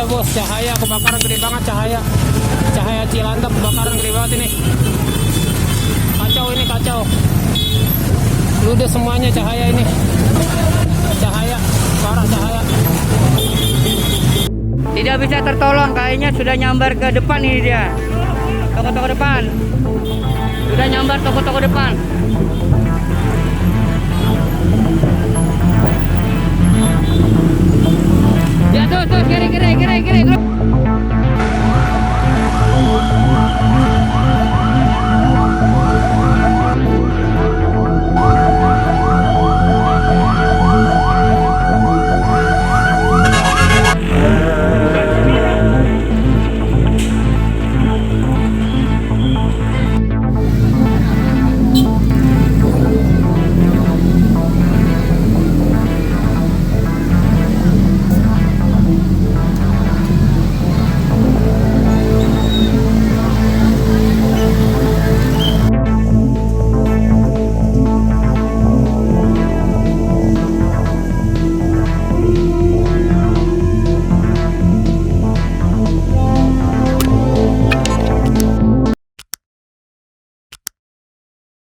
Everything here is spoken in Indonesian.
dia bos, cahaya kebakaran gede banget, cahaya Cilandak kebakaran gede banget ini. Kacau ini, kacau. Ludes semuanya cahaya ini. Cahaya, parah cahaya. Tidak bisa tertolong, kayaknya sudah nyambar ke depan ini dia. Toko-toko depan. Sudah nyambar toko-toko depan.